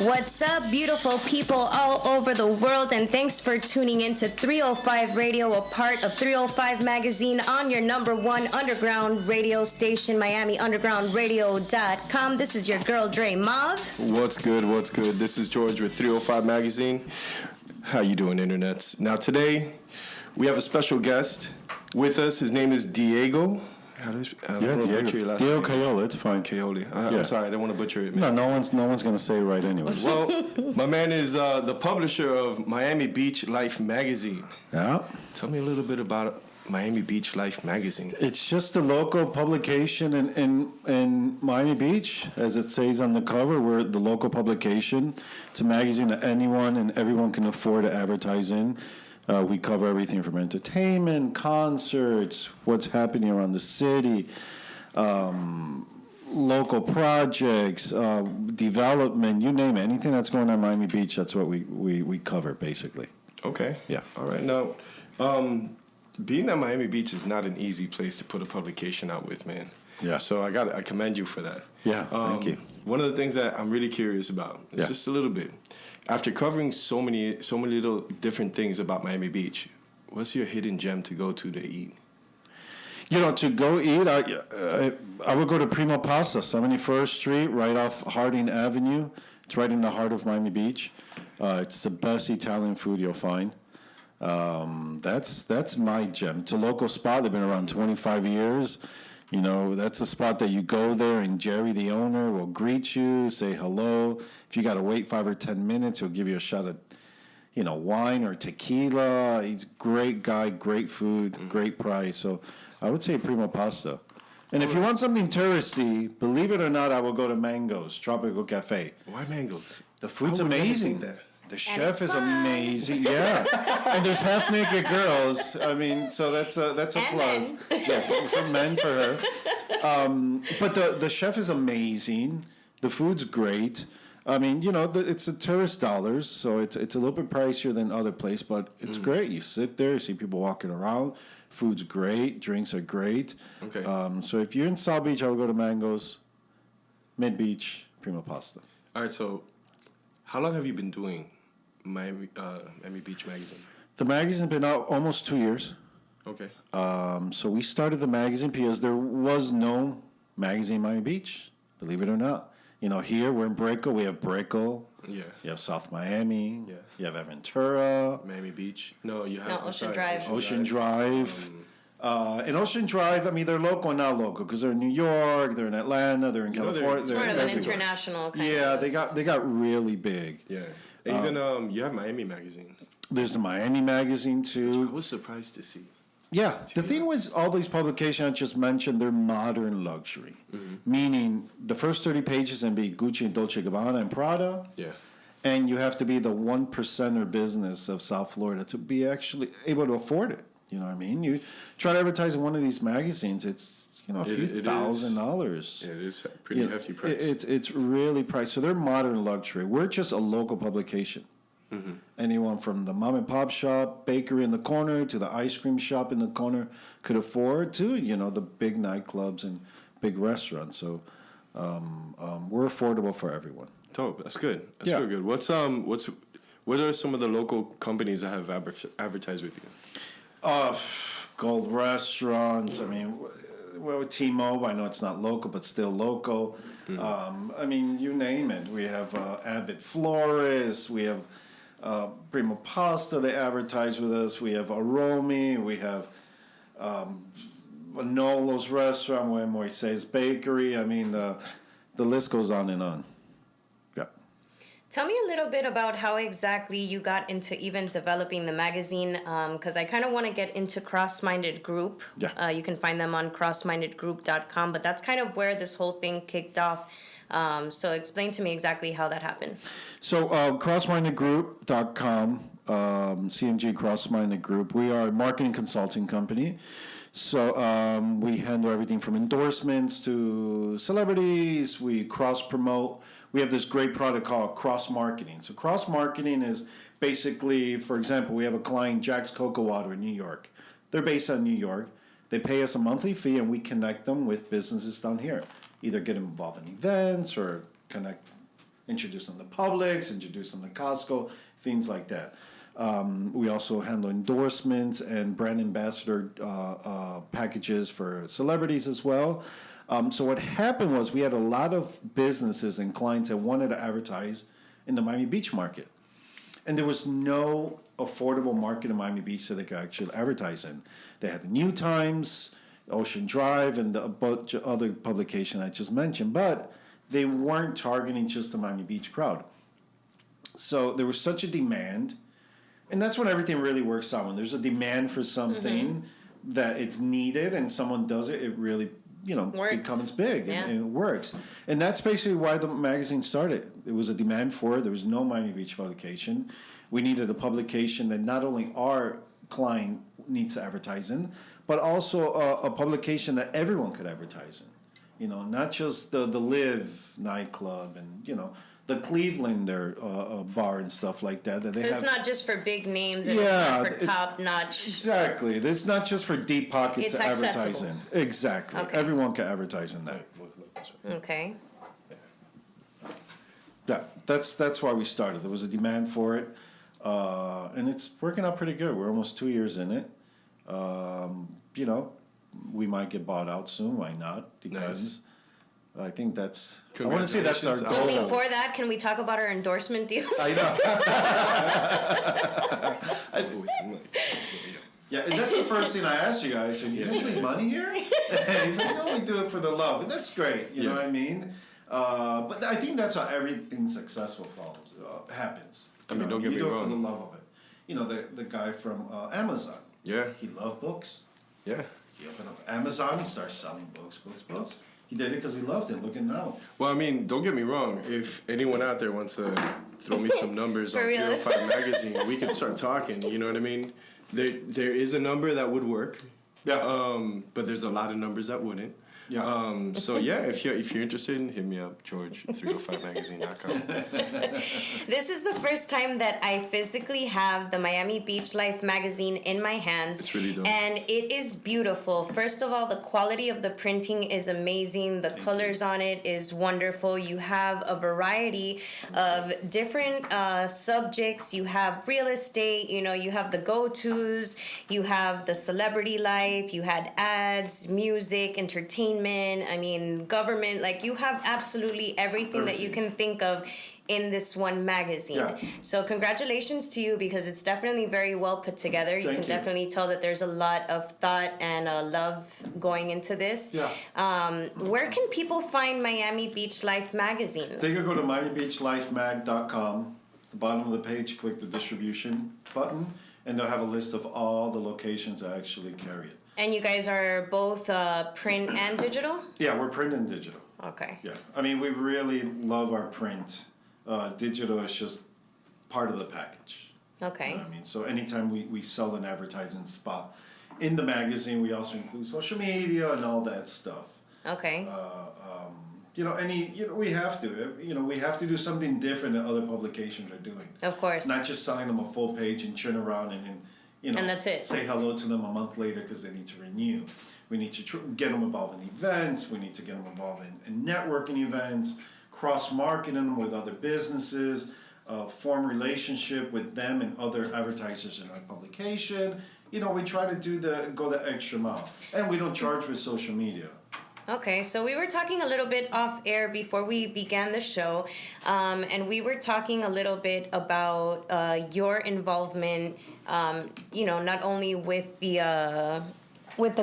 What's up, beautiful people all over the world, and thanks for tuning in to 305 Radio, a part of 305 Magazine on your number one underground radio station, MiamiUndergroundRadio.com. This is your girl, DreMav. What's good, what's good? This is George with 305 Magazine. How you doing, internets? Now, today, we have a special guest with us. His name is Diego. Diego Caiola, it's fine. Caiola. I'm sorry, I didn't want to butcher it, man. No one's going to say it right anyways. Well, my man is the publisher of Miami Beach Life Magazine. Yeah. Tell me a little bit about Miami Beach Life Magazine. It's just a local publication in Miami Beach. As it says on the cover, we're the local publication. It's a magazine that anyone and everyone can afford to advertise in. We cover everything from entertainment, concerts, what's happening around the city, local projects, development, you name it. Anything that's going on in Miami Beach, that's what we cover, basically. Okay. Yeah. All right. Now, being that Miami Beach is not an easy place to put a publication out with, man. Yeah. So I commend you for that. Yeah, thank you. One of the things that I'm really curious about is just a little bit. After covering so many little different things about Miami Beach, what's your hidden gem to go to eat? You know, to go eat, I would go to Primo Pasta, 71st Street, right off Harding Avenue. It's right in the heart of Miami Beach. It's the best Italian food you'll find. That's my gem. It's a local spot. They've been around 25 years. You know, that's a spot that you go there and Jerry, the owner, will greet you, say hello. If you got to wait 5 or 10 minutes, he'll give you a shot of, wine or tequila. He's a great guy, great food, great price. So I would say Primo Pasta. And if you want something touristy, believe it or not, I will go to Mango's Tropical Cafe. Why Mango's? The food's amazing. The chef is fun. Amazing, yeah. And there's half-naked girls. I mean, so that's a plus. Men. Yeah, for men, for her. But the chef is amazing. The food's great. I mean, it's a tourist dollars, so it's a little bit pricier than other place, but it's great. You sit there, you see people walking around. Food's great. Drinks are great. Okay. So if you're in South Beach, I would go to Mango's. Mid Beach, Primo Pasta. All right. So, how long have you been doing Miami Beach Magazine? The magazine's been out almost 2 years. Okay. So we started the magazine because there was no magazine in Miami Beach, believe it or not. Here we're in Brickell. We have Brickell. Yeah. You have South Miami. Yeah. You have Aventura. Miami Beach. No, you have Ocean Drive. Ocean Drive. And Ocean Drive, I mean, they're local and not local because they're in New York, they're in Atlanta, they're in California. It's more of an international kind of. they got really big. Yeah. Even you have Miami Magazine. There's the Miami Magazine too. I was surprised to see. Yeah, the thing with all these publications I just mentioned, they're modern luxury, meaning the first 30 pages can be Gucci and Dolce & Gabbana and Prada. Yeah. And you have to be the 1%er business of South Florida to be actually able to afford it. You know what I mean? You try to advertise in one of these magazines, it's a few $1,000. Yeah, it is a pretty hefty price. It's really priced. So they're modern luxury. We're just a local publication. Mm-hmm. Anyone from the mom and pop shop, bakery in the corner, to the ice cream shop in the corner could afford to, the big nightclubs and big restaurants. So we're affordable for everyone. Dope. That's good. That's real good. What are some of the local companies that have advertised with you? Gold Restaurants. I mean, with T-Mobile, I know it's not local, but still local. Mm-hmm. I mean, you name it. We have Abbott Flores. We have Primo Pasta. They advertise with us. We have Aromi. We have Manolo's Restaurant. We have Moises Bakery. I mean, the list goes on and on. Yeah. Tell me a little bit about how exactly you got into even developing the magazine, because I kind of want to get into Cross-Minded Group. Yeah. You can find them on crossmindedgroup.com, but that's kind of where this whole thing kicked off. So explain to me exactly how that happened. So crossmindedgroup.com, CMG Cross-Minded Group, we are a marketing consulting company. So we handle everything from endorsements to celebrities. We cross-promote. We have this great product called cross-marketing. So cross-marketing is basically, for example, we have a client, Jack's Cocoa Water in New York. They're based out of New York. They pay us a monthly fee, and we connect them with businesses down here. Either get them involved in events or connect Introduce them to Publix, introduce them to Costco, things like that. We also handle endorsements and brand ambassador packages for celebrities as well. So what happened was we had a lot of businesses and clients that wanted to advertise in the Miami Beach market. And there was no affordable market in Miami Beach that they could actually advertise in. They had the New Times, Ocean Drive, and a bunch of other publications I just mentioned, but they weren't targeting just the Miami Beach crowd. So there was such a demand, and that's when everything really works out. When there's a demand for something that it's needed and someone does it, it really becomes big and it works. And that's basically why the magazine started. There was a demand for it. There was no Miami Beach publication. We needed a publication that not only our client needs to advertise in, but also a publication that everyone could advertise in. Not just the Live nightclub and, the Clevelander bar and stuff like that. So it's not just for big names and it's not for top-notch. Exactly. It's not just for deep pockets to advertise in. Exactly. Okay. Everyone can advertise in that. Okay. Yeah, that's why we started. There was a demand for it, and it's working out pretty good. We're almost 2 years in it. We might get bought out soon. Why not? Depends. Nice. I think that's. I want to say that's our goal. Before that, can we talk about our endorsement deals? I know. Yeah, and that's the first thing I asked you guys. You guys make money here? And he's like, no, we do it for the love, and that's great. You know what I mean? But I think that's how everything successful happens. I mean, don't get me wrong. You do it for the love of it. The guy from Amazon. Yeah. He loved books. Yeah. He opened up Amazon and started selling books. He did it because he loved it. Look at now. Well, I mean, don't get me wrong. If anyone out there wants to throw me some numbers on 305 Magazine, we can start talking. You know what I mean? There is a number that would work. Yeah. But there's a lot of numbers that wouldn't. Yeah. So yeah, if you're interested, hit me up, George, 305magazine.com. This is the first time that I physically have the Miami Beach Life magazine in my hands. It's really dope. And it is beautiful. First of all, the quality of the printing is amazing. The colors on it is wonderful. You have a variety of different subjects. You have real estate, you have the go-tos, you have the celebrity life, you had ads, music, entertainment, government, you have absolutely everything that you can think of in this one magazine. Yeah. So congratulations to you, because it's definitely very well put together. You can definitely tell that there's a lot of thought and love going into this. Yeah. Where can people find Miami Beach Life magazine? They could go to MiamiBeachLifeMag.com. The bottom of the page, click the distribution button, and they'll have a list of all the locations that actually carry it. And you guys are both print and digital? Yeah, we're print and digital. Okay. Yeah. We really love our print. Digital is just part of the package. Okay. So anytime we sell an advertising spot in the magazine, we also include social media and all that stuff. Okay. We have to. We have to do something different than other publications are doing. Of course. Not just selling them a full page and turn around and then, and that's it. Say hello to them a month later because they need to renew. We need to get them involved in events. We need to get them involved in networking events, cross-marketing them with other businesses, form relationship with them and other advertisers in our publication. We try to go the extra mile. And we don't charge for social media. Okay, so we were talking a little bit off air before we began the show, and we were talking a little bit about your involvement, not only with the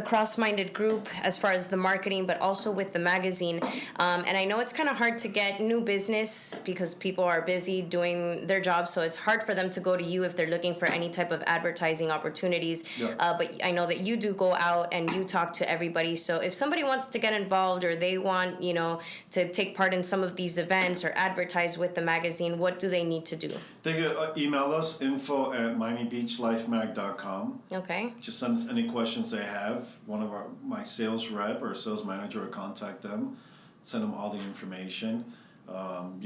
cross-minded group as far as the marketing, but also with the magazine. And I know it's kind of hard to get new business because people are busy doing their jobs, so it's hard for them to go to you if they're looking for any type of advertising opportunities. Yeah. But I know that you do go out and you talk to everybody. So if somebody wants to get involved or they want, to take part in some of these events or advertise with the magazine, what do they need to do? They can email us, info@MiamiBeachLifeMag.com. Okay. Just send us any questions they have. One of my sales rep or sales manager will contact them, send them all the information. And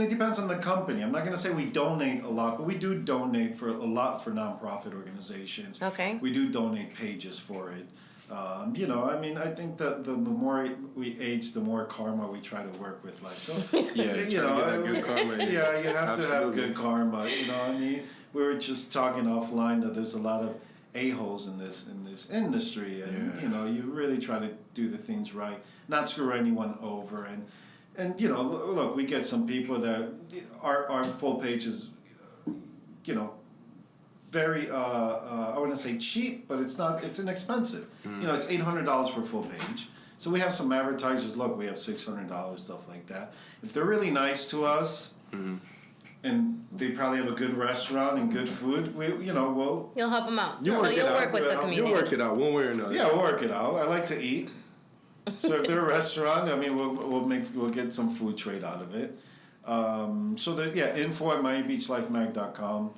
it depends on the company. I'm not going to say we donate a lot, but we do donate a lot for nonprofit organizations. Okay. We do donate pages for it. I think that the more we age, the more karma we try to work with life. So, Yeah, you know, get that good karma. Yeah, you have to have Absolutely. good karma. We were just talking offline that there's a lot of a-holes in this industry, and you really try to do the things right, not screw anyone over, and look, we get some people that our full page is, very I wouldn't say cheap, but it's inexpensive. It's $800 for a full page. So we have some advertisers. Look, we have $600, stuff like that. If they're really nice to us, and they probably have a good restaurant and good food, we'll You'll help them out. You'll Work with the community. You'll work it out one way or another. Yeah, we'll work it out. I like to eat. So if they're a restaurant, I mean, we'll get some food trade out of it. info@miamibeachlifemag.com.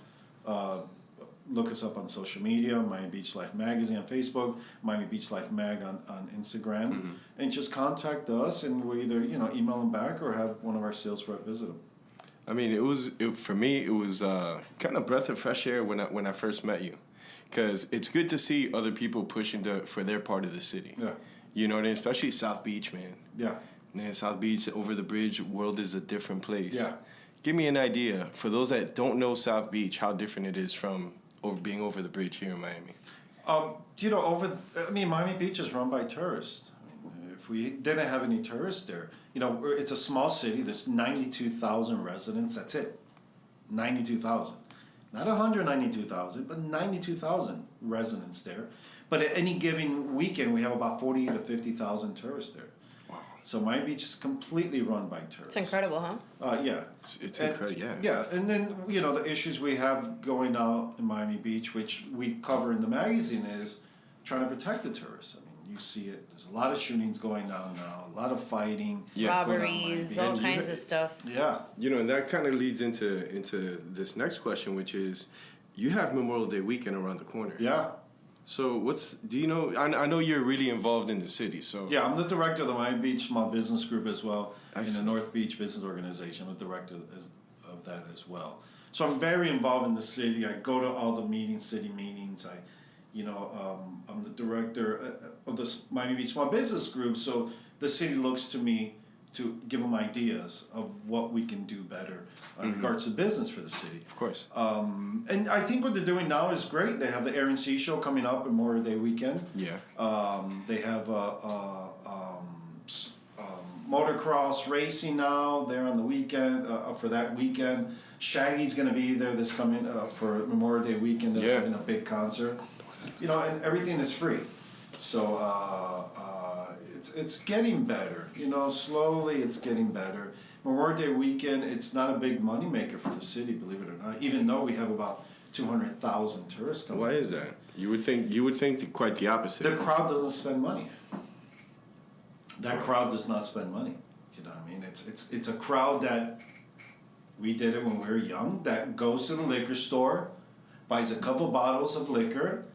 Look us up on social media, Miami Beach Life Magazine on Facebook, Miami Beach Life Mag on Instagram, and just contact us, and we either email them back or have one of our sales rep visit them. I mean, for me, it was kind of breath of fresh air when I first met you, because it's good to see other people pushing for their part of the city. Yeah. You know what I mean? Especially South Beach, man. Yeah. Man, South Beach, over the bridge, world is a different place. Yeah. Give me an idea, for those that don't know South Beach, how different it is from being over the bridge here in Miami. Miami Beach is run by tourists. If we didn't have any tourists there, it's a small city. There's 92,000 residents. That's it. 92,000. Not 192,000, but 92,000 residents there. But at any given weekend, we have about 40 to 50,000 tourists there. Wow. So Miami Beach is completely run by tourists. It's incredible, huh? Yeah. It's incredible, yeah. Yeah, and then, the issues we have going on in Miami Beach, which we cover in the magazine, is trying to protect the tourists. I mean, you see it. There's a lot of shootings going on now, a lot of fighting. Yeah. Robberies, all kinds of stuff. Yeah. And that kind of leads into this next question, which is, you have Memorial Day weekend around the corner. Yeah. So I know you're really involved in the city, so. Yeah, I'm the director of the Miami Beach Small Business Group as well, I in see. the North Beach Business Organization. I'm the director of that as well. So I'm very involved in the city. I go to all the city meetings. I'm the director of the Miami Beach Small Business Group, so the city looks to me to give them ideas of what we can do better in regards to business for the city. Of course. And I think what they're doing now is great. They have the Air and Sea Show coming up in Memorial Day weekend. Yeah. They have motocross racing now there on the weekend, for that weekend. Shaggy's going to be there this coming for Memorial Day weekend. They're having a big concert. And everything is free. So it's getting better. Slowly it's getting better. Memorial Day weekend, it's not a big moneymaker for the city, believe it or not, even though we have about 200,000 tourists coming. Why is that? You would think quite the opposite. The crowd doesn't spend money. That crowd does not spend money. You know what I mean? It's a crowd that, we did it when we were young, that goes to the liquor store, buys a couple bottles of liquor,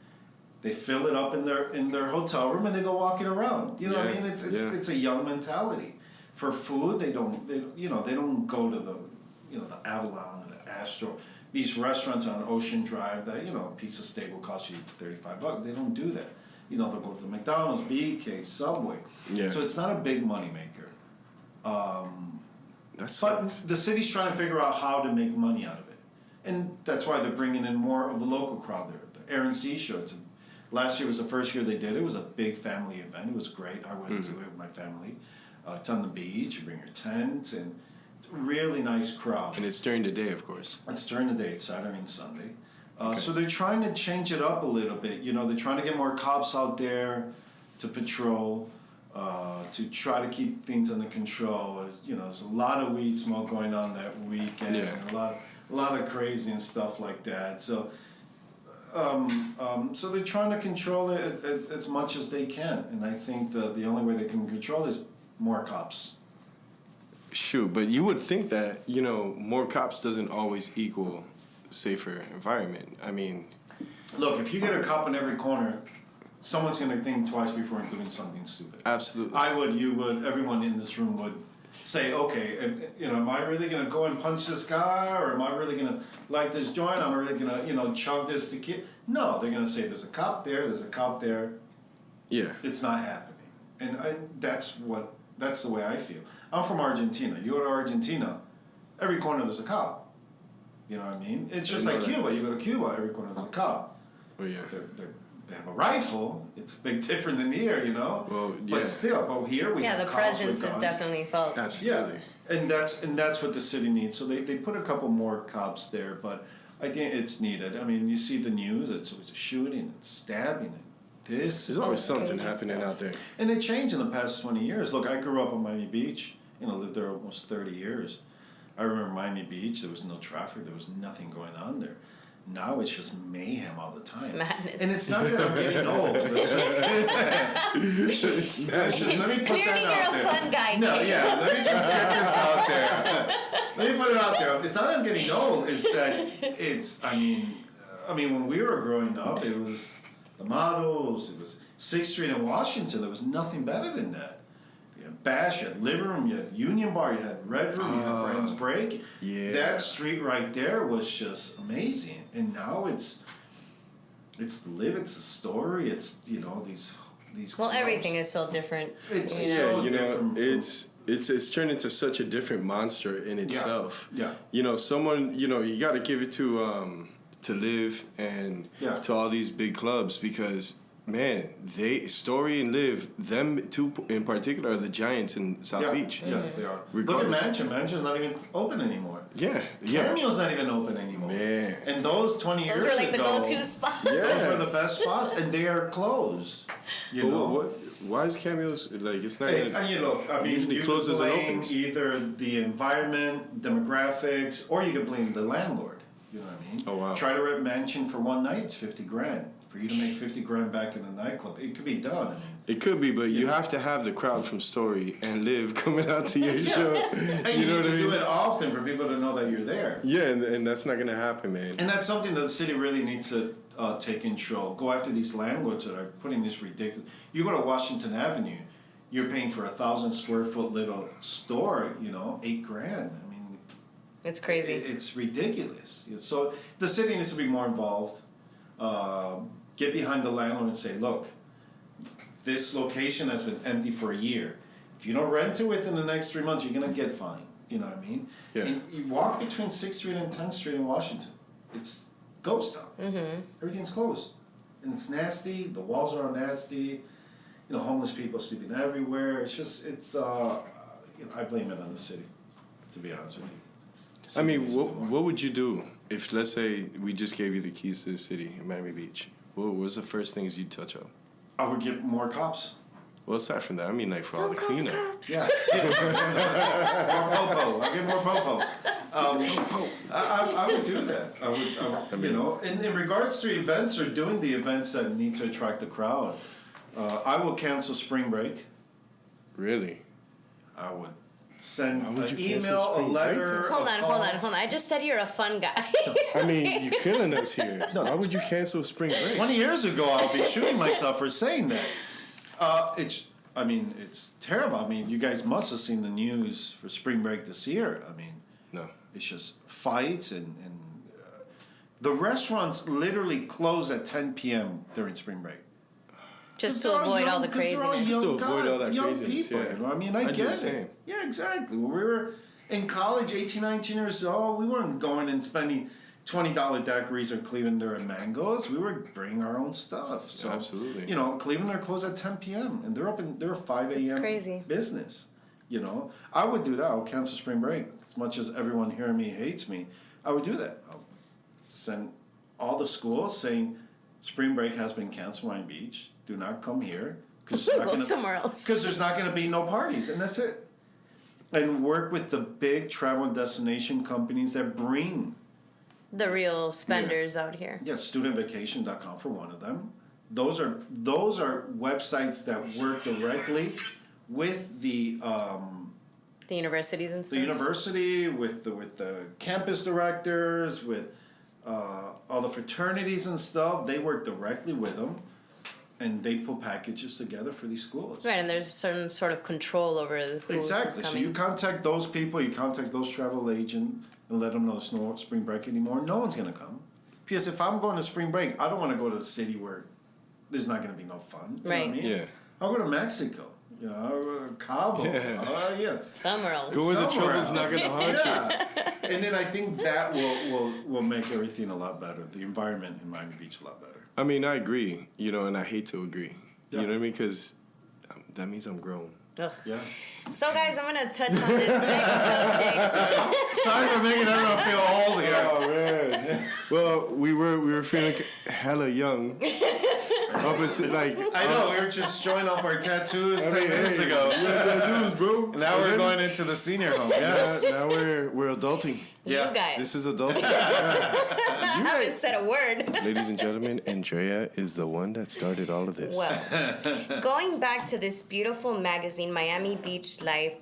they fill it up in their hotel room, and they go walking around. You know what I mean? It's a young mentality. For food, they don't go to the the Avalon or the Astro. These restaurants on Ocean Drive that a piece of steak will cost you $35. They don't do that. They'll go to the McDonald's, BK, Subway. Yeah. So it's not a big moneymaker. But But the city's trying to figure out how to make money out of it, and that's why they're bringing in more of the local crowd there. The Air and Sea Show. Last year was the first year they did it. It was a big family event. It was great. I went to it with my family. It's on the beach. You bring your tent, and it's a really nice crowd. And it's during the day, of course. It's during the day. It's Saturday and Sunday. So they're trying to change it up a little bit. They're trying to get more cops out there to patrol, to try to keep things under control. There's a lot of weed smoke going on that weekend. Yeah. A lot of crazy and stuff like that. So. So they're trying to control it as much as they can, and I think the only way they can control it is more cops. Shoot, but you would think that more cops doesn't always equal safer environment. I mean, look, if you get a cop in every corner, someone's going to think twice before doing something stupid. absolutely. I would, you would, everyone in this room would say, okay, am I really going to go and punch this guy, or am I really going to light this joint? Am I really going to, chug this to kid? No, they're going to say, there's a cop there, Yeah. It's not happening. And that's the way I feel. I'm from Argentina. You go to Argentina, every corner there's a cop. You know what I mean? It's just like Cuba. You go to Cuba, every corner there's a cop. Oh, yeah. They have a rifle. It's a bit different than here, you know? Well, yeah. But still, here we have the cops presence with is guns. definitely felt. Absolutely. Yeah. And that's what the city needs. So they put a couple more cops there, but I think it's needed. I mean, you see the news, it's always a shooting, it's stabbing, There's always something happening stuff out there. And it changed in the past 20 years. Look, I grew up on Miami Beach, lived there almost 30 years. I remember Miami Beach, there was no traffic, there was nothing going on there. Now it's just mayhem all the time. It's madness. And it's not that I'm getting old. Let me put that out there. You're a fun guy, No, too. yeah, let me just get this out there. Let me put it out there. It's not that I'm getting old, it's that I mean, when we were growing up, it was the Models, it was 6th Street in Washington, there was nothing better than that. You had Bash, you had Living Room, you had Union Bar, you had Red Room, you had Brand's Break. Yeah. That street right there was just amazing. And now it's the the story, it's, these Well, clubs. everything is so different. It's Yeah, so different it's turned into such a different monster in itself. Yeah. Someone, you got to give it to Live and to all these big clubs because, man, Story and Live, them two in particular are the giants in South Beach. Yeah, they are. Regardless. Look at Mansion. Mansion's not even open anymore. Yeah. Cameo's not even open anymore. Man. And those 20 years Those ago... were like the go-to spots. Those were the best spots, and they are closed. You know? Why is Cameo's, it's not... usually you closes and blame opens. either the environment, demographics, or you can blame the landlord. You know what I mean? Oh, wow. Try to rent Mansion for one night, it's $50,000. For you to make $50,000 back in the nightclub, it could be done. It could be, but you have to have the crowd from Story and Live coming out to your show. And you know need what I to mean? do it often for people to know that you're there. Yeah, and that's not going to happen, man. And that's something that the city really needs to take control. Go after these landlords that are putting this ridiculous... You go to Washington Avenue, you're paying for 1,000 square foot little store, $8,000. It's crazy. It's ridiculous. So the city needs to be more involved. Get behind the landlord and say, look, this location has been empty for a year. If you don't rent it within the next 3 months, you're going to get fined. You know what I mean? Yeah. And you walk between 6th Street and 10th Street in Washington. It's ghost town. Mm-hmm. Everything's closed. And it's nasty. The walls are all nasty. Homeless people sleeping everywhere. It's just, I blame it on the city, to be honest with you. What would you do if, let's say, we just gave you the keys to the city in Miami Beach? What was the first things you'd touch up? I would get more cops. Well, aside from that, for all the cleanup. Yeah. More popo. I get more popo. I would do that. I would in regards to events or doing the events that need to attract the crowd, I will cancel spring break. Really? I would send Why would an you cancel email, a spring break letter, then? Hold on. I just said you're a fun guy. You're killing us here. Why would you cancel spring break? 20 years ago, I'll be shooting myself for saying that. It's terrible. You guys must have seen the news for spring break this year. No. It's just fights and the restaurants literally close at 10 p.m. during spring break. Just to avoid all the craziness. Just to avoid all that young craziness, people, yeah. I I do get the it. same. Yeah, exactly. When we were in college, 18, 19 years old, we weren't going and spending $20 daiquiris or Clevelander and mangoes. We were bringing our own stuff. So, absolutely. Clevelander closed at 10 p.m. and they're a 5 a.m. It's crazy. business. I would do that. I would cancel spring break. As much as everyone hearing me hates me, I would do that. I'll send all the schools saying spring break has been canceled on Beach. Do not come here. Go somewhere else. Because there's not going to be no parties, and that's it. And work with the big travel and destination companies that bring the real spenders out here. Yeah, studentvacation.com for one of them. Those are websites that work directly with the universities and stuff. The university with the campus directors, with all the fraternities and stuff. They work directly with them, and they pull packages together for these schools. Right, and there's some sort of control over who's Exactly. So you contact those people, you contact those travel agents, and let them know there's no spring break anymore. No one's going to come. Because if I'm going to spring break, I don't want to go to the city where there's not going to be no fun. You right. know what I mean? Yeah. I'll go to Mexico. You know, I'll go to Cabo. Yeah. Somewhere else. Go where the trouble's not going to haunt you. And then I think that will make everything a lot better. The environment in Miami Beach a lot better. I mean, I agree, you know, and I hate to agree. Yeah. You know what I mean? Because that means I'm grown. Ugh. Yeah. So, guys, I'm going to touch on this next subject. Sorry for making everyone feel old here. Oh, man. Well, we were feeling hella young. Opposite, like, I know, we were just showing off our tattoos 10 minutes ago. Tattoos, bro. Now we're going into the senior home. Yeah. Now we're adulting. Yeah. You guys. This is adulting. I haven't said a word. Ladies and gentlemen, Andrea is the one that started all of this. Well, going back to this beautiful magazine, Miami Beach Life,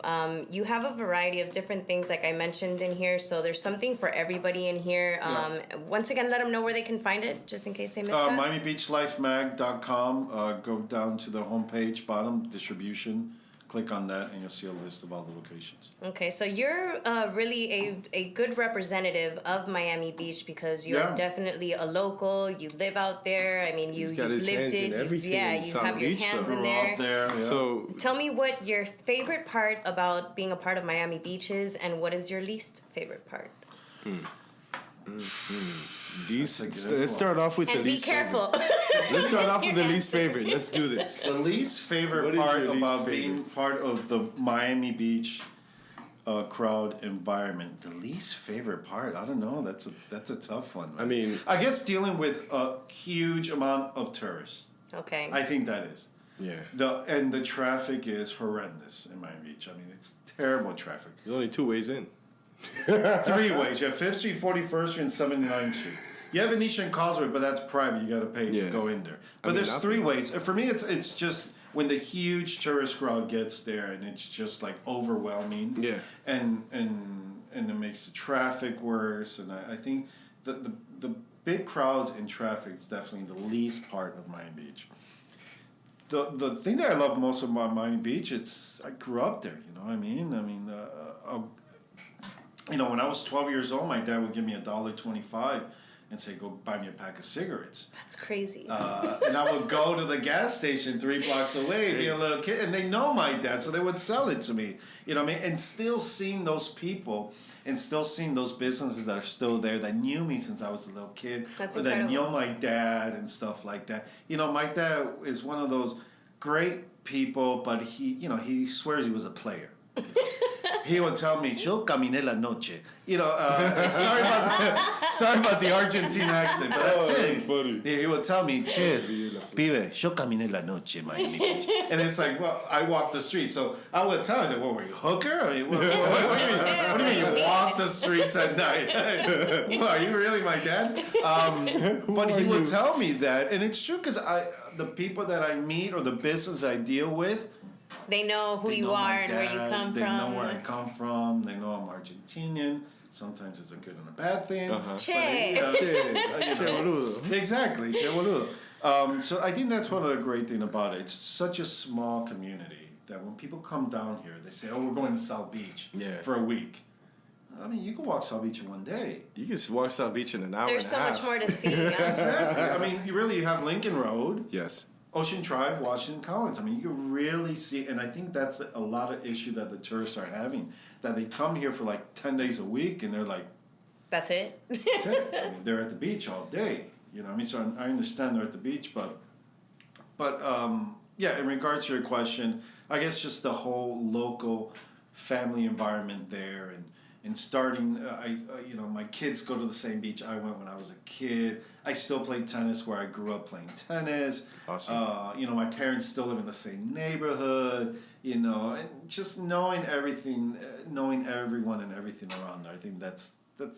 you have a variety of different things, like I mentioned in here. So there's something for everybody in here. Once again, let them know where they can find it, just in case they missed that. MiamiBeachLifeMag.com. Go down to the homepage, bottom distribution. Click on that, and you'll see a list of all the locations. Okay, so you're really a good representative of Miami Beach because you're definitely a local. You live out there. I mean, you've lived it. You have your hands in there. Out there. Yeah. So tell me what your favorite part about being a part of Miami Beach is, and what is your least favorite part? Let's start off with the least favorite. And be careful. Let's start off with the least favorite. Let's do this. The least favorite part about being part of the Miami Beach crowd environment. The least favorite part, I don't know. That's a tough one. Right? I mean, I guess dealing with a huge amount of tourists. Okay. I think that is. Yeah. The traffic is horrendous in Miami Beach. I mean, it's terrible traffic. There's only 2 ways in. 3 ways. You have 5th Street, 41st Street, and 79th Street. You have Venetian Causeway, but that's private. You got to pay to go in there. But there's 3 ways. For me, it's just when the huge tourist crowd gets there, and it's just like overwhelming. Yeah. And it makes the traffic worse. And I think the big crowds and traffic is definitely the least part of Miami Beach. The thing that I love most about Miami Beach, I grew up there. You know what I mean? When I was 12 years old, my dad would give me $1.25 and say, "Go buy me a pack of cigarettes." That's crazy. And I would go to the gas station 3 blocks away, be a little kid, and they know my dad, so they would sell it to me. You know what I mean? And still seeing those people and still seeing those businesses that are still there that knew me since I was a little kid. That's or incredible. that knew my dad and stuff like that. You know, my dad is one of those great people, but he swears he was a player. He would tell me, "Yo caminé la noche." You know, sorry about the Argentine accent, but that's it. Funny. He would tell me, "Che, pibe, yo caminé la noche, Miami Beach." And it's like, well, I walked the street. So I would tell him, "What were you, hooker? I mean, what do you mean you walk the streets at night? Well, are you really my dad?" But he would tell me that, and it's true because the people that I meet or the business I deal with, they know who you are and where you come from. They know where I come from. They know I'm Argentinian. Sometimes it's a good and a bad thing. Che. Exactly. Che boludo. So I think that's one of the great things about it. It's such a small community that when people come down here, they say, "Oh, we're going to South Beach for a week." I mean, you can walk South Beach in one day. You can walk South Beach in an hour There's and a half. so much more to see. Exactly. I mean, you have Lincoln Road. Yes. Ocean Drive, Washington Collins. I mean, you can really see, and I think that's a lot of issue that the tourists are having, that they come here for like 10 days a week, and they're like, that's it? That's it. I mean, they're at the beach all day. You know what I mean? So I understand they're at the beach, but yeah, in regards to your question, I guess just the whole local family environment there, and starting, my kids go to the same beach I went when I was a kid. I still play tennis where I grew up playing tennis. Awesome. My parents still live in the same neighborhood, and just knowing everything, knowing everyone and everything around there. I think that's a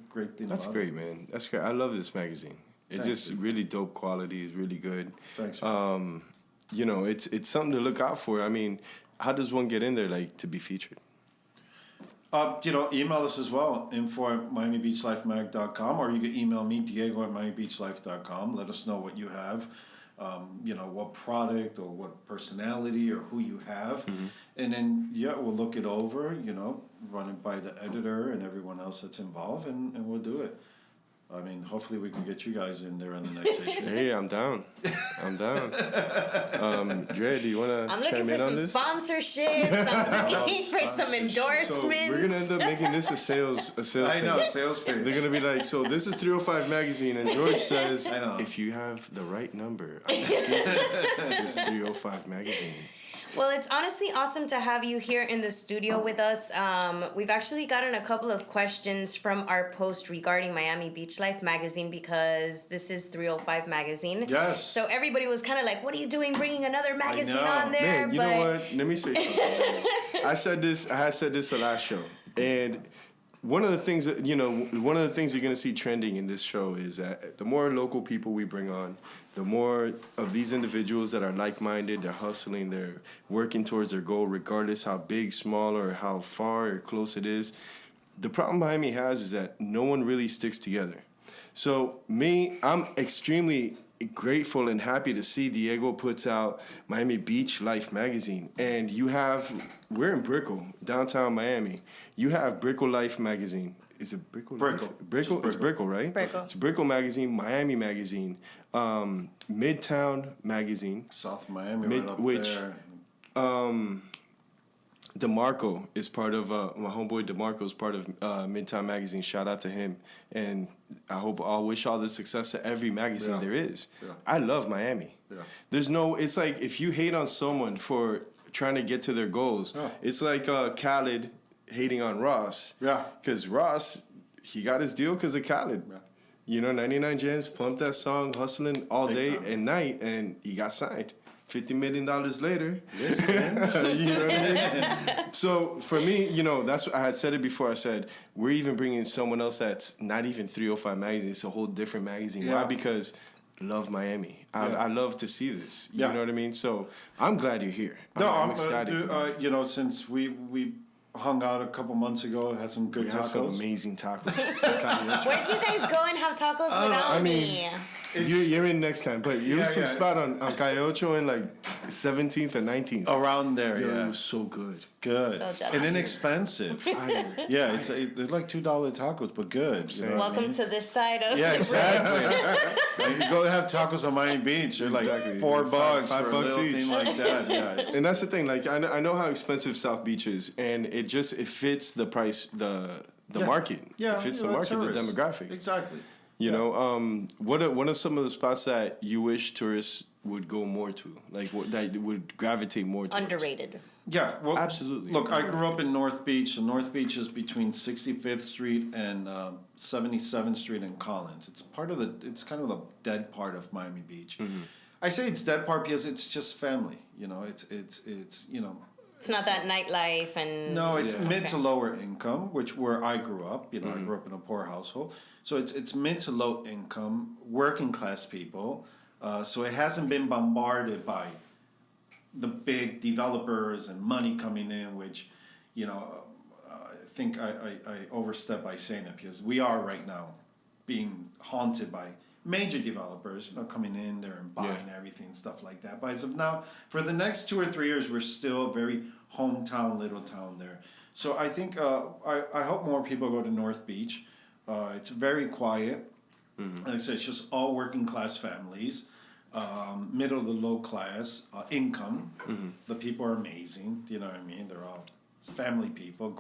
great thing. That's great, man. That's great. I love this magazine. It's just really dope quality. It's really good. Thanks. It's something to look out for. I mean, how does one get in there, like, to be featured? Email us as well, info@miamibeachlifemag.com, or you can email me, Diego@miamibeachlife.com. Let us know what you have, what product or what personality or who you have. Mm-hmm. And then, we'll look it over, run it by the editor and everyone else that's involved, and we'll do it. I mean, hopefully we can get you guys in there on the next issue. Hey, I'm down. Dre, do you want to I'm chime looking for in some on this? sponsorships. I'm looking for some endorsements. So we're gonna end up making this a sales. I know, sales page. They're gonna be like, so this is 305 magazine, and George says, I know. if you have the right number, I can give this 305 magazine. Well, it's honestly awesome to have you here in the studio with us. We've actually gotten a couple of questions from our post regarding Miami Beach Life magazine because this is 305 magazine. Yes. So everybody was kind of like, what are you doing bringing another magazine on there? Man, you know what? Let me say something. I had said this the last show. And one of the things that, one of the things you're going to see trending in this show is that the more local people we bring on, the more of these individuals that are like-minded, they're hustling, they're working towards their goal, regardless how big, small, or how far or close it is. The problem Miami has is that no one really sticks together. So I'm extremely grateful and happy to see Diego puts out Miami Beach Life magazine. And we're in Brickell, downtown Miami. You have Brickell Life magazine. Is it Brickell? Brickell? It's Brickell, right? Brickell. It's Brickell magazine, Miami magazine, Midtown magazine. South Miami right up there. DeMarco is part of my homeboy DeMarco is part of Midtown magazine. Shout out to him, and I'll wish all the success to every magazine there is. Yeah. I love Miami. Yeah. It's like if you hate on someone for trying to get to their goals, it's like Khaled hating on Ross. Yeah. Because Ross, he got his deal because of Khaled. Yeah. 99 Gems pumped that song, hustling all Big day time. and night, and he got signed. $50 million later. Listen. You know what I mean? So for me, that's what I had said it before. I said, we're even bringing someone else that's not even 305 magazine. It's a whole different magazine. Yeah. Why? Because love Miami. I love to see this. You Yeah. know what I mean? So I'm glad you're here. I'm excited. Since we hung out a couple months ago, had some good We tacos. had some amazing tacos. Where'd you guys go and have tacos without me? You're in next time, but you was some yeah. spot on Caiola in like 17th and 19th. Around there, Yo, yeah. it was so good. Good. So jealous. And inexpensive. Fire. Yeah, they're like $2 tacos, but good. You know what I Welcome mean? to this side of Yeah, the exactly. You go have tacos on Miami Beach. They're like Exactly. $4 $5 for a little each. thing like that. Yeah, And that's the thing. Like I know how expensive South Beach is, and it fits the price, the market. Yeah, it fits the market, the demographic. Exactly. What are some of the spots that you wish tourists would go more to, like that would gravitate more towards? underrated. Yeah, well, Absolutely. Look, I grew up in North Beach. So North Beach is between 65th Street and 77th Street in Collins. It's it's kind of the dead part of Miami Beach. Mm-hmm. I say it's dead part because it's just family. It's It's not that nightlife and... No, it's Yeah. mid to lower income, where I grew up. I grew up in a poor household. So it's mid to low income, working class people. So it hasn't been bombarded by the big developers and money coming in, which, I think I overstep by saying that because we are right now being haunted by major developers, coming in there and buying everything and stuff like that. But as of now, for the next 2 or 3 years, we're still a very hometown, little town there. So I think I hope more people go to North Beach. It's very quiet. Like I said, it's just all working class families, middle to low class income. The people are amazing. You know what I mean? They're all family people,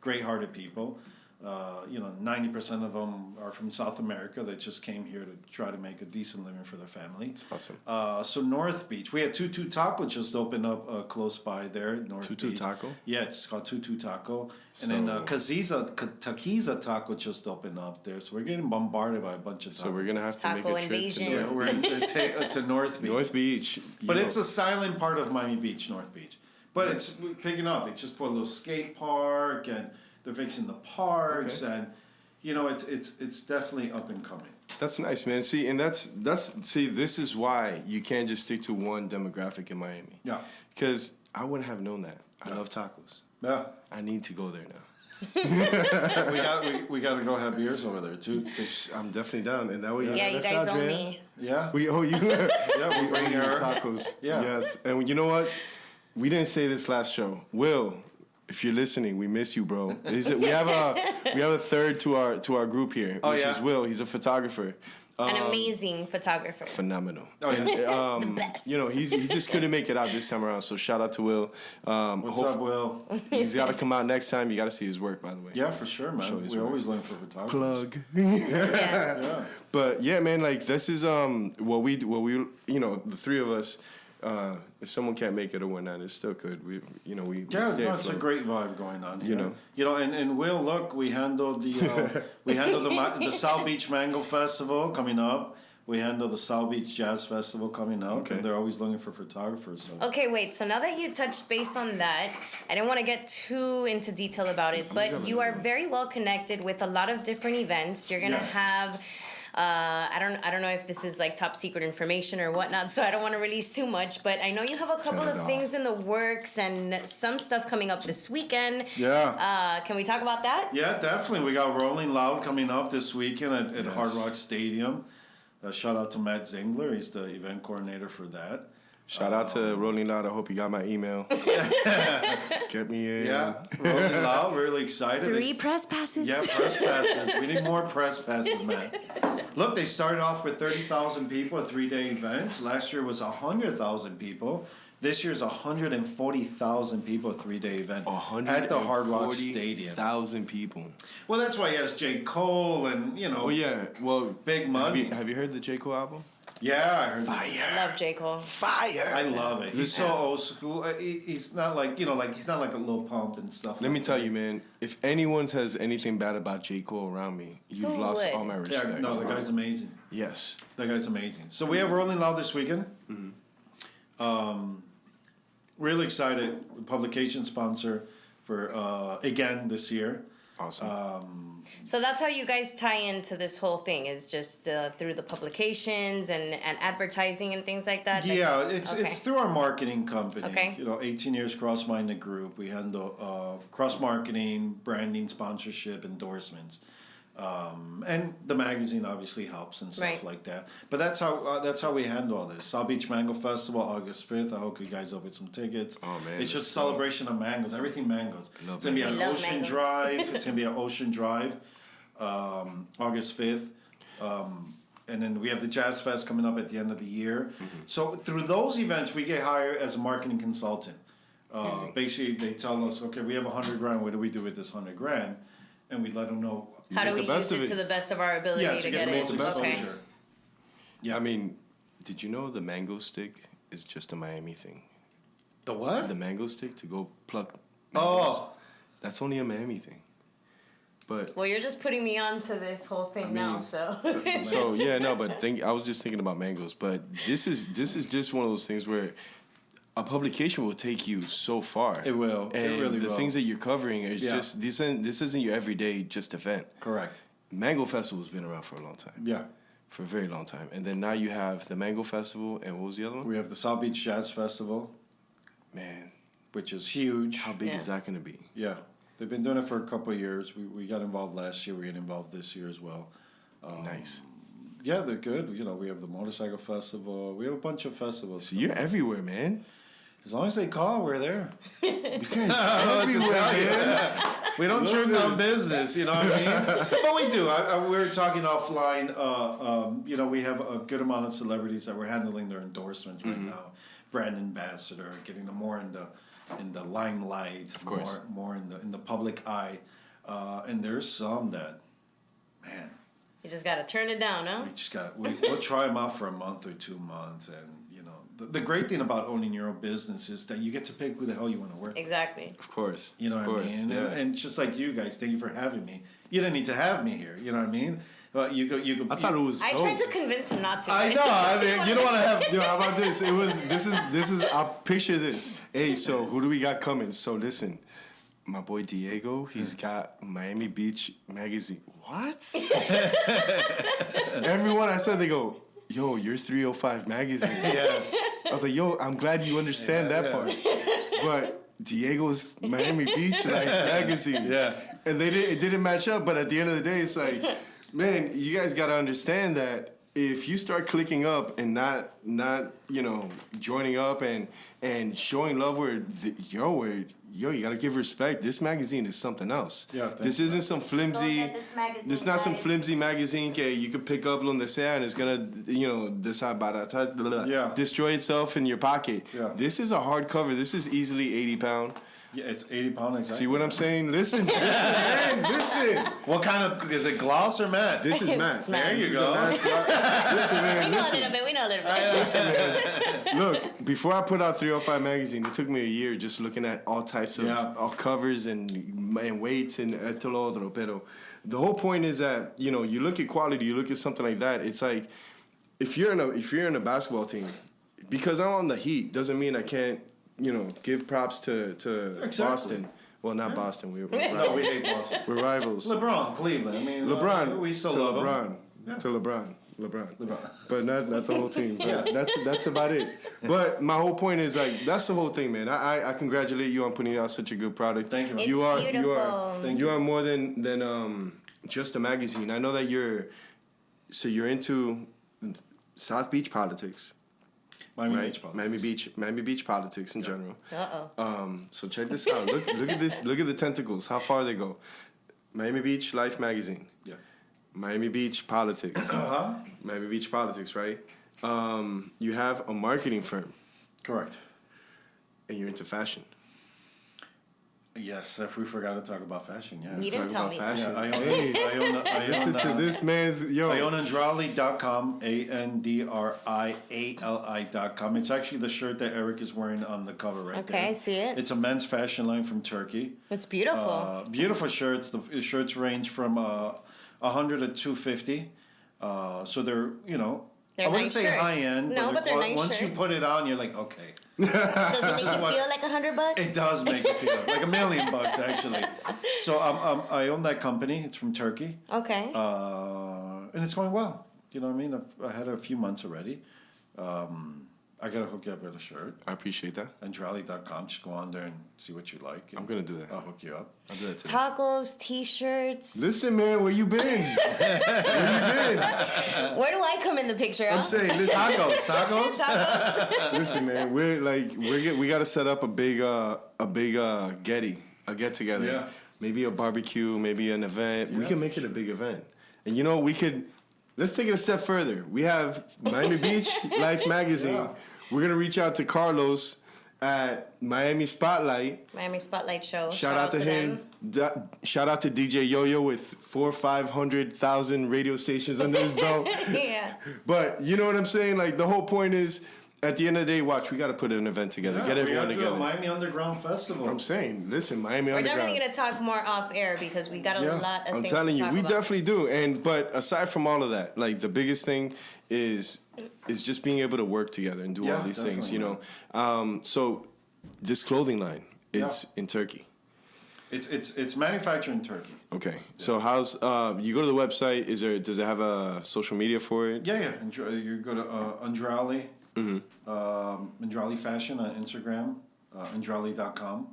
great-hearted people. 90% of them are from South America that just came here to try to make a decent living for their family. That's awesome. So North Beach, we had Tutu Taco just opened up close by there. North Tutu Beach. Taco? Yeah, it's called Tutu Taco. And then Taquiza Taco just opened up there. So we're getting bombarded by a bunch of tacos. So we're gonna have to Taco make a trip invasion. to Yeah, we're to North Beach. North Beach. But it's a silent part of Miami Beach, North Beach. But it's picking up. They just put a little skate park, and they're fixing the parks, and it's definitely up and coming. That's nice, man. See, and this is why you can't just stick to one demographic in Miami. Yeah. Because I wouldn't have known that. I love tacos. Yeah. I need to go there now. we got to go have beers over there too. I'm definitely down, and that way. Yeah, you guys owe me. Yeah. We owe you. Yeah, we bring your our tacos. Yeah. Yes, and you know what? We didn't say this last show. Will, if you're listening, we miss you, bro. We have a third to our group here, which is Will. He's a photographer. An amazing photographer. Phenomenal. Oh, yeah. The best. You know, he just couldn't make it out this time around, so shout out to Will. What's up, Will? He's got to come out next time. You got to see his work, by the way. Yeah, for sure, man. We're always looking for photographers. Plug. Yeah. But yeah, man, like this is what we you know, the three of us. If someone can't make it or whatnot, it's still good. We It's a great vibe going on. You know, and Will, look, we handled the South Beach Mango Festival coming up. We handle the South Beach Jazz Festival coming up, Okay. and they're always looking for photographers. So. Okay, wait. So now that you touched base on that, I didn't want to get too into detail about it, but you are very well connected with a lot of different events. You're gonna have. I don't know if this is like top secret information or whatnot, so I don't want to release too much, but I know you have a couple of things in the works and some stuff coming up this weekend. Yeah. Can we talk about that? Yeah, definitely. We got Rolling Loud coming up this weekend at Hard Rock Stadium. Shout out to Matt Zingler. He's the event coordinator for that. Shout out to Rolling Loud. I hope you got my email. Get me in. Yeah, Rolling Loud. Really excited. 3 press passes. Yeah, press passes. We need more press passes, man. Look, they started off with 30,000 people, a 3-day event. Last year was 100,000 people. This year's 140,000 people, a 3-day event at the Hard Rock Stadium. 140,000 people. Well, that's why he has J. Cole and, you know. Oh, yeah. Well, Big money. Have you heard the J. Cole album? Yeah, I heard I love J. Cole. Fire. I love it. He's so old school. He's not like, you know, like he's not like a Lil Pump and stuff. Let me tell you, man. If anyone says anything bad about J. Cole around me, you've Who lost would? all my respect. Yeah, no, the guy's amazing. Yes. That guy's amazing. So we have Rolling Loud this weekend. Really excited. Publication sponsor for again this year. Awesome. So that's how you guys tie into this whole thing, is just through the publications and advertising and things like that? Yeah, it's through our marketing company. Okay. You know, 18 years Cross-Minded Group. We handle cross-marketing, branding, sponsorship, endorsements. And the magazine obviously helps and stuff like that. But that's how we handle all this. South Beach Mango Festival, August 5th. I hope you guys will get some tickets. Oh, man. It's just celebration of mangoes. Everything mangoes. It's going to be on Ocean Drive. It's going to be on Ocean Drive, August 5th. And then we have the Jazz Fest coming up at the end of the year. So through those events, we get hired as a marketing consultant. Basically, they tell us, okay, we have $100,000. What do we do with this $100,000? And we let them know. How do we use it to the best of our ability to get it? The most exposure. Okay. Yeah. I mean, did you know the mango stick is just a Miami thing? The what? The mango stick to go pluck mangoes. Oh. That's only a Miami thing. But Well, you're just putting me on to this whole thing now, so. so yeah, no, but I was just thinking about mangoes. But this is just one of those things where a publication will take you so far. It will. And it really the will. things that you're covering is just this isn't your everyday just event. Correct. Mango Festival has been around for a long time. Yeah. For a very long time. And then now you have the Mango Festival, and what was the other one? We have the South Beach Jazz Festival, Man, which is huge. how big is that going to be? Yeah. They've been doing it for a couple of years. We got involved last year. We're getting involved this year as well. Nice. Yeah, they're good. You know, we have the Motorcycle Festival. We have a bunch of festivals. So you're everywhere, man. As long as they call, we're there. Because Everywhere, man. We don't turn down business, you know what I mean? But we do. We were talking offline. You know, we have a good amount of celebrities that we're handling their endorsements right now. Brand ambassador, getting them more in the limelight, more in the public eye. And there's some that, man. You just gotta turn it down, huh? We'll try them out for a month or 2 months, and you know the great thing about owning your own business is that you get to pick who the hell you want to work with. Exactly. Of course. You know what I mean? Yeah. And it's just like you guys, thank you for having me. You didn't need to have me here. You know what I mean? But you go. I thought it was. I tried to convince him not to. I know. I mean, you don't want to have. Yo, how about this? This is. I picture this. Hey, so who do we got coming? So listen, my boy Diego, he's got Miami Beach magazine. What? Everyone I said, they go, yo, you're 305 magazine. Yeah. I was like, yo, I'm glad you understand that part. But Diego's Miami Beach magazine. Yeah. And it didn't match up, but at the end of the day, it's like, man, you guys got to understand that if you start clicking up and not joining up and showing love where you gotta give respect. This magazine is something else. Yeah, this isn't some flimsy. This not some flimsy magazine. Okay, you can pick up donde sea and it's gonna destroy itself in your pocket. Yeah. This is a hardcover. This is easily 80 pound. Yeah, it's 80 pounds exactly. See what I'm saying? Listen, man, listen. What kind of, is it gloss or matte? This is matte. There you go. Listen, man. We know a little bit. Listen, man. Look, before I put out 305 magazine, it took me a year just looking at all types of all covers and weights and esto lo otro. Pero the whole point is that you look at quality, you look at something like that. It's like if you're in a basketball team, because I'm on the Heat doesn't mean I can't give props to Boston. Well, not Boston. We're rivals. No, we hate Boston. We're rivals. LeBron, Cleveland. I mean, LeBron. We still to love LeBron. him. Yeah. To LeBron. But not the whole team. But that's about it. But my whole point is that's the whole thing, man. I congratulate you on putting out such a good product. Thank you. It's beautiful. You are more than just a magazine. I know that you're into South Beach politics. Miami Beach politics in general. Uh-oh. So check this out. Look at this. Look at the tentacles. How far they go. Miami Beach Life magazine. Yeah. Miami Beach politics. Miami Beach politics, right? You have a marketing firm. Correct. And you're into fashion. Yes, if we forgot to talk about fashion, yeah. You didn't tell me. Fashion. Yeah, I own Listen to this man's I own Andrali.com, ANDRIALI.com. It's actually the shirt that Eric is wearing on the cover right there. Okay, I see it. It's a men's fashion line from Turkey. It's beautiful. Beautiful shirts. The shirts range from 100 to 250. So they're, They're I wouldn't nice say shirts. high end, No, but they're nice once you shirts. put it on, you're like, okay. Does it make you feel like $100? It does make you feel like $1 million actually. So I own that company. It's from Turkey. Okay. And it's going well. You know what I mean? I had a few months already. I gotta hook you up with a shirt. I appreciate that. Andrali.com. Just go on there and see what you like. I'm gonna do that. I'll hook you up. I'll do that too. Tacos, t-shirts. Listen, man, where you been? Where Where do I come in the picture? I'm saying, listen, Tacos. listen, man, we got to set up a big get together. Yeah. Maybe a barbecue, maybe an event. We can make it a big event, and let's take it a step further. We have Miami Beach Life magazine. Yeah. We're gonna reach out to Carlos at Miami Spotlight. Miami Spotlight Show. Shout out to him. Shout out to DJ Yo-Yo with 400,000-500,000 radio stations under his belt. Yeah. But you know what I'm saying? Like the whole point is, at the end of the day, watch, we got to put an event together. Get everyone together. A Miami Underground Festival. I'm saying, listen, Miami We're Underground. definitely going to talk more off air because we got a lot of I'm things telling to you, talk we about. definitely do. But aside from all of that, like the biggest thing is just being able to work together and do all these things, So this clothing line is in Turkey. It's manufactured in Turkey. Okay. So how's you go to the website? Does it have a social media for it? Yeah. You go to Andrali. Andrali Fashion on Instagram, Andrali.com.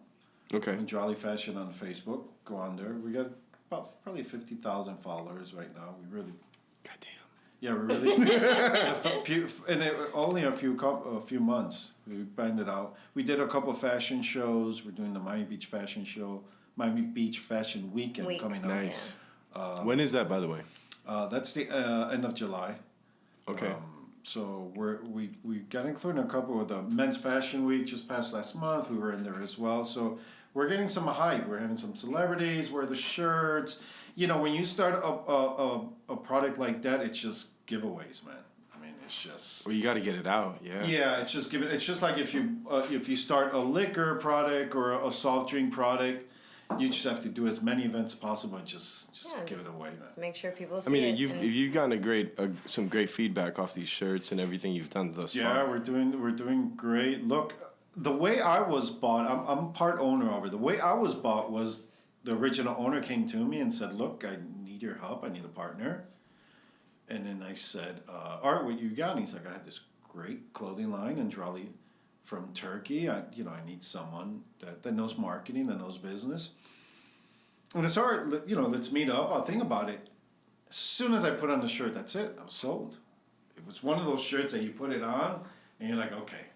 Okay. Andrali Fashion on Facebook. Go on there. We got about probably 50,000 followers right now. We really. Goddamn. Yeah, we really. Only a few months. We banged it out. We did a couple of fashion shows. We're doing the Miami Beach Fashion Show, Miami Beach Fashion Weekend coming up. Nice. When is that, by the way? That's the end of July. Okay. So we got included in a couple of the Men's Fashion Week just passed last month. We were in there as well. So we're getting some hype. We're having some celebrities wear the shirts. When you start a product like that, it's just giveaways, man. I mean, it's just. Well, you got to get it out. Yeah. Yeah, it's just It's just like if you start a liquor product or a soft drink product. You just have to do as many events as possible and just give it away, man. Make sure people see it. it. You've gotten some great feedback off these shirts and everything you've done thus far. Yeah, we're doing great. Look, the way I was bought, I'm part owner over. The way I was bought was the original owner came to me and said, "Look, I need your help. I need a partner." And then I said, "All right, what you got?" And he's like, "I have this great clothing line in Andrali from Turkey. I need someone that knows marketing, that knows business." And it's all right, let's meet up. I'll think about it. As soon as I put on the shirt, that's it. I was sold. it was one of those shirts that you put it on and you're like, okay.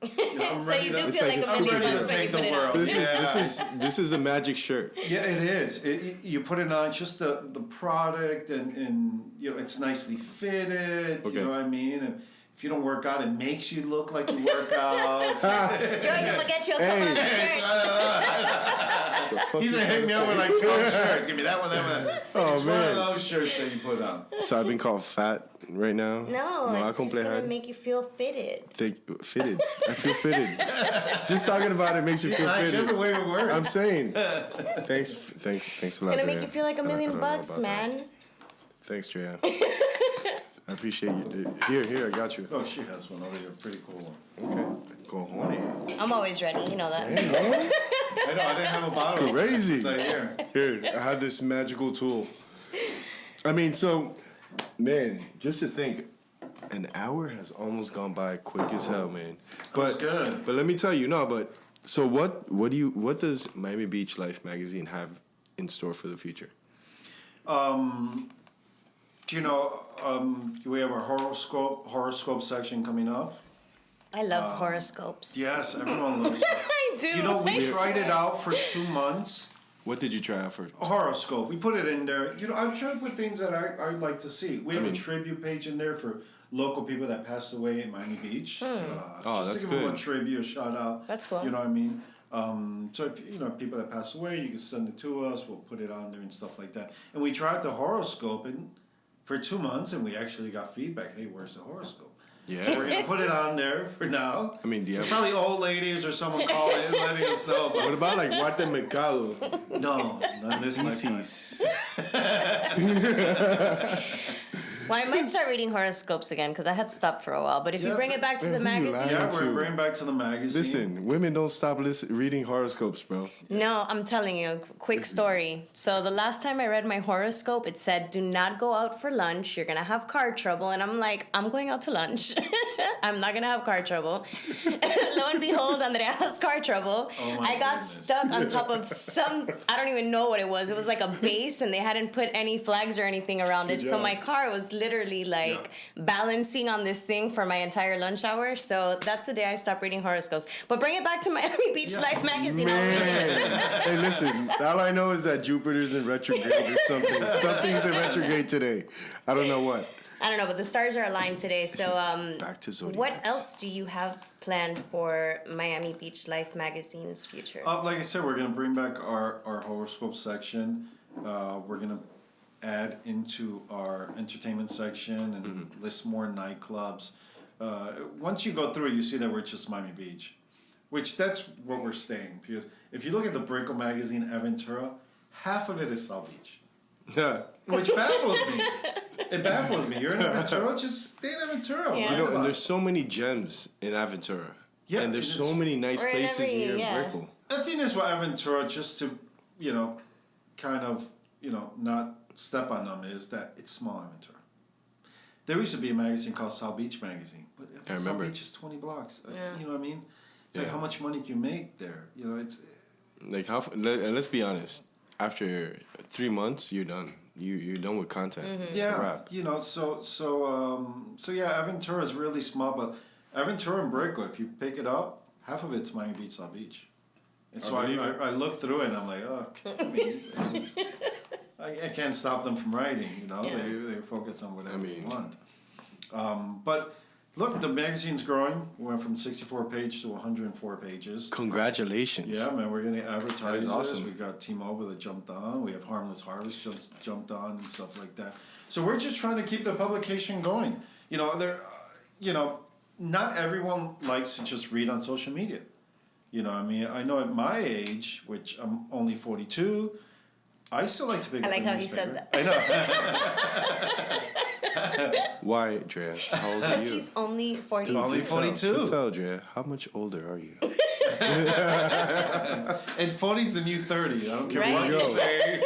You know, So you do feel like a million bucks when you put it on. This is a magic shirt. Yeah, it is. You put it on, just the product, and you know, it's nicely fitted. Okay. You know what I mean? And if you don't work out, it makes you look like you work out. George, I'm gonna get you a couple of shirts. He's gonna hit me up with like 12 shirts. Give me that one, that one. It's one of those shirts that you put on. So I've been called fat right now. No, it's just gonna make you feel fitted. Fitted. I feel fitted. Just talking about it makes you feel fitted. That's a way of words. I'm saying. Thanks a lot. It's gonna make you feel like $1 million bucks, man. That. Thanks, Drea. I appreciate you. Here, I got you. Oh, she has one over here. Pretty cool one. Okay. Go on. I'm always ready. You know that. I know. I didn't have a bottle. Crazy. It's like Here, I have this magical tool. I mean, so, man, just to think, an hour has almost gone by quick as hell, man. That's good. But let me tell you, so what does Miami Beach Life magazine have in store for the future? You know, we have our horoscope section coming up. I love horoscopes. Yes, everyone loves it. I do. You know, we tried it out for 2 months. What did you try out for? A horoscope. We put it in there. You know, I've tried with things that I'd like to see. We have a tribute page in there for local people that passed away in Miami Beach. Just that's to give good. them a tribute, a shout out. That's cool. You know what I mean? So if you know people that pass away, you can send it to us. We'll put it on there and stuff like that. And we tried the horoscope for 2 months, and we actually got feedback. Hey, where's the horoscope? Yeah. So we're gonna put it on there for now. I mean, it's probably old ladies or someone calling in letting us know. But what about like Guate Mercado? No, not this Well, I might start reading horoscopes again because I had stopped for a while. But if you bring it back to the magazine, we're bringing back to the magazine. Listen, women don't stop reading horoscopes, bro. No, I'm telling you, quick story. So the last time I read my horoscope, it said, "Do not go out for lunch. You're gonna have car trouble." And I'm like, I'm going out to lunch. I'm not gonna have car trouble. Lo and behold, Andrea has car trouble. I got stuck on top of I don't even know what it was. It was like a base, and they hadn't put any flags or anything around it. So my car was literally balancing on this thing for my entire lunch hour. So that's the day I stopped reading horoscopes. But bring it back to Miami Beach Life magazine. Hey, listen, all I know is that Jupiter's in retrograde or something. Something's in retrograde today. I don't know what. I don't know, but the stars are aligned today. So back to Zodiacs. What else do you have planned for Miami Beach Life magazine's future? Like I said, we're going to bring back our horoscope section. We're going to add into our entertainment section and list more nightclubs. Once you go through it, you see that we're just Miami Beach, which that's what we're staying. Because if you look at the Brickle magazine, Aventura, half of it is South Beach. Yeah. Which baffles me. It baffles me. You're in Aventura, just stay in Aventura. Yeah. You know, and there's so many gems in Aventura. Yeah. And there's so many nice places here in Brickle. The thing is with Aventura, just to, kind of, not step on them, is that it's small Aventura. There used to be a magazine called South Beach Magazine, but South Beach is 20 blocks. Yeah. You know what I mean? It's like how much money can you make there? It's like and let's be honest. After 3 months, you're done. You're done with content. Mm-hmm. It's a wrap. So Aventura is really small, but Aventura and Brickle, if you pick it up, half of it's Miami Beach, South Beach. And so I look through it and I'm like, I can't stop them from writing. They focus on whatever they want. But look, the magazine's growing. We went from 64 pages to 104 pages. Congratulations. Yeah, man, we're getting advertisers. That is awesome. We got T-Mobile that jumped on. We have Harmless Harvest jumped on and stuff like that. So we're just trying to keep the publication going. Not everyone likes to just read on social media. I know at my age, which I'm only 42, I still like to pick up the newspaper. He said that. I know. Why, Drea? How old are you? Because he's only 42. Only 42. Tell Drea, how much older are you? And 40's the new 30. I don't care what you say.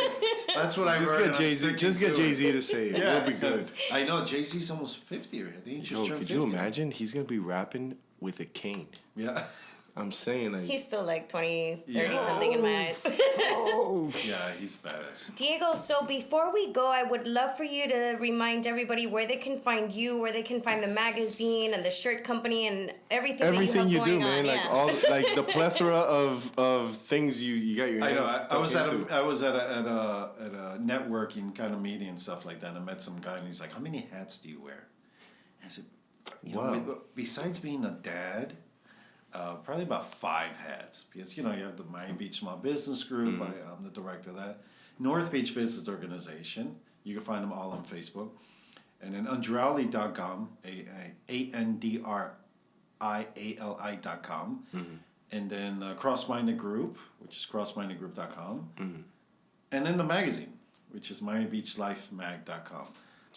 That's what I heard. Just get Jay-Z to say it. It'll be good. I know. Jay-Z's almost 50 already. Could you imagine? He's going to be rapping with a cane. Yeah. I'm saying like he's still like 20, 30 something in my eyes. Yeah, he's badass. Diego, so before we go, I would love for you to remind everybody where they can find you, where they can find the magazine and the shirt company and everything that you have do, going man. on. Like all like the plethora of things you got your hands. I was at a networking kind of meeting and stuff like that, and I met some guy, and he's like, "How many hats do you wear?" I said, "Wow, besides being a dad, probably about 5 hats, because you have the Miami Beach Small Business Group. I'm the director of that. North Beach Business Organization. You can find them all on Facebook, and then Andrali.com, ANDRIALI.com, and then Cross-Minded Group, which is crossmindedgroup.com, and then the magazine, which is MiamiBeachLifeMag.com.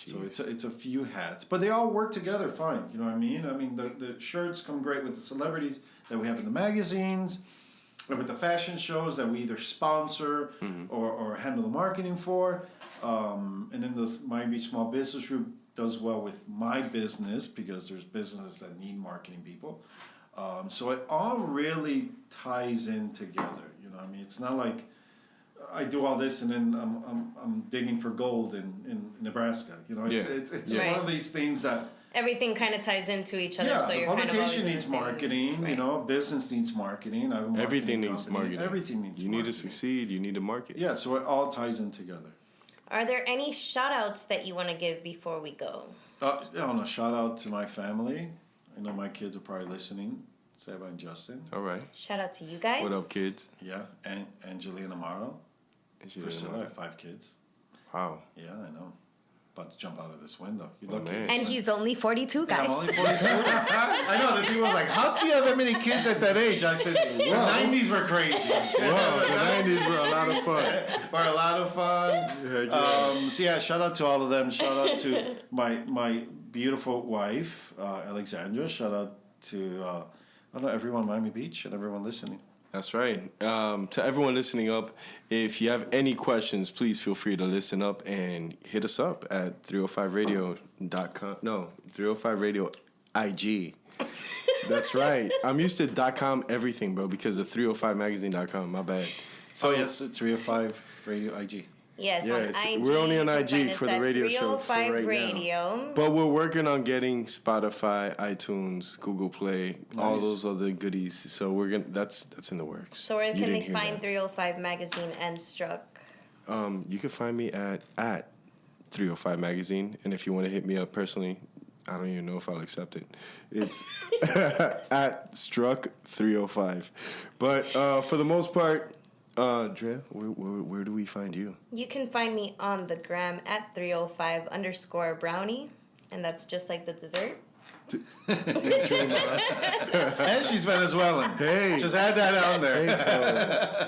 So it's a few hats, but they all work together fine. You know what I mean? I mean, the shirts come great with the celebrities that we have in the magazines, and with the fashion shows that we either sponsor or handle the marketing for. And then the Miami Beach Small Business Group does well with my business because there's businesses that need marketing people. So it all really ties in together. You know what I mean? It's not like I do all this and then I'm digging for gold in Nebraska. You know, it's one of these things that everything kind of ties into each other. So the publication needs marketing. You know, business needs marketing. Everything needs marketing. Everything needs. You need to succeed. You need to market. Yeah, so it all ties in together. Are there any shout outs that you want to give before we go? I want to shout out to my family. I know my kids are probably listening. Seba and Justin. All right. Shout out to you guys. What up, kids? Yeah, and Angelina Amaro. Priscilla, I have 5 kids. Wow. Yeah, I know. About to jump out of this window. You Oh, lucky. man. And he's only 42, guys. I'm only 42. I know. The people are like, how can you have that many kids at that age? I said, the 90s were crazy. Wow, the 90s were a lot of fun. Were a lot of fun. So yeah, shout out to all of them. Shout out to my beautiful wife, Alexandra. Shout out to everyone in Miami Beach and everyone listening. That's right. To everyone listening up, if you have any questions, please feel free to listen up and hit us up at 305radio.com. No, 305radio IG. That's right. I'm used to .com everything, bro, because of 305magazine.com. My bad. So yes, it's 305 Radio IG. Yes, on IG. We're only on IG for the radio show for 305 right Radio. now. But we're working on getting Spotify, iTunes, Google Play, all those other goodies. So we're gonna that's in the works. So where can they find 305 Magazine and Struck? You can find me at 305 Magazine, and if you want to hit me up personally, I don't even know if I'll accept it. It's at Struck 305. But for the most part, Andrea, where do we find you? You can find me on the gram at 305_brownie, and that's just like the dessert. And she's Venezuelan. Hey. Just add that on there.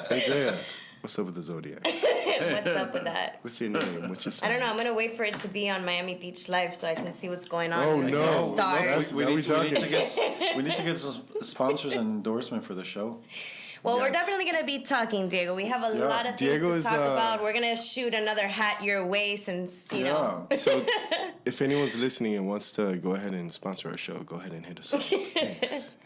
Hey, Andrea, what's up with the Zodiac? What's up with that? What's your name? What's your sign? I don't know. I'm going to wait for it to be on Miami Beach Live so I can see what's going on. Oh, with no. the stars. We need to get some sponsors and endorsement for the show. Well, we're definitely going to be talking, Diego. We have a lot of things to talk about. We're going to shoot another hat your way since, you know. So if anyone's listening and wants to go ahead and sponsor our show, go ahead and hit us up. Thanks.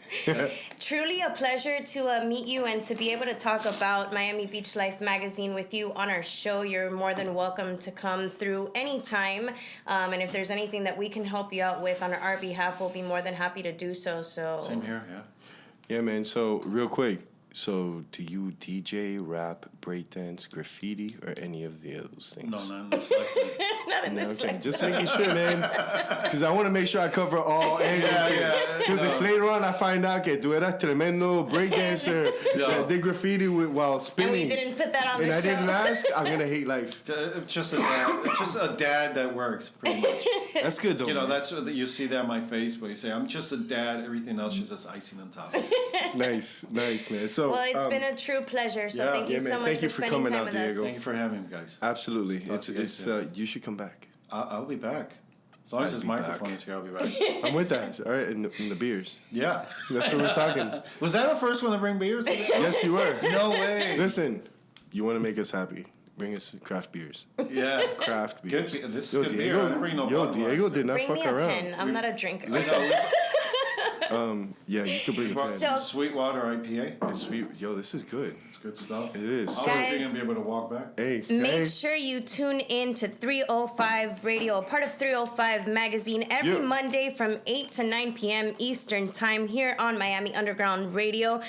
Truly a pleasure to meet you and to be able to talk about Miami Beach Life magazine with you on our show. You're more than welcome to come through anytime. And if there's anything that we can help you out with on our behalf, we'll be more than happy to do so. Same here, yeah. Yeah, man. So real quick. So, do you DJ, rap, breakdance, graffiti, or any of those things? No, none in this lifetime. Not in this lifetime. Just making sure, man. Because I want to make sure I cover all angles. Because if later on I find out que tú eras tremendo breakdancer that did graffiti while spinning, and we didn't put that on the show, and I didn't ask, I'm gonna hate life. It's just a dad. It's just a dad that works, pretty much. That's good, though. You know, that's what you see that on my face, where you say, "I'm just a dad." Everything else is just icing on top. Nice, man. So, well, it's been a true pleasure. So thank you so much for spending time with us. Thank you for having me, guys. Absolutely, you should come back. I'll be back. As long as this microphone is here, I'll be back. I'm with that. All right, and the beers. Yeah, that's what we're talking. Was that the first one to bring beers? Yes, you were. No way. Listen, you want to make us happy. Bring us craft beers. Yeah. Craft beers. This is good Diego, beer. I didn't bring no Diego did not bring fuck me a around. Pen. I'm not a drinker. Listen, Yeah, you could bring it back. So- Sweetwater IPA. It's sweet. Yo, this is good. It's good stuff. It is. How are you gonna be able to walk back? Hey, Make sure you tune in to 305 Radio, a part of 305 Magazine, every Monday from 8 to 9 p.m. Eastern Time here on Miami Underground Radio.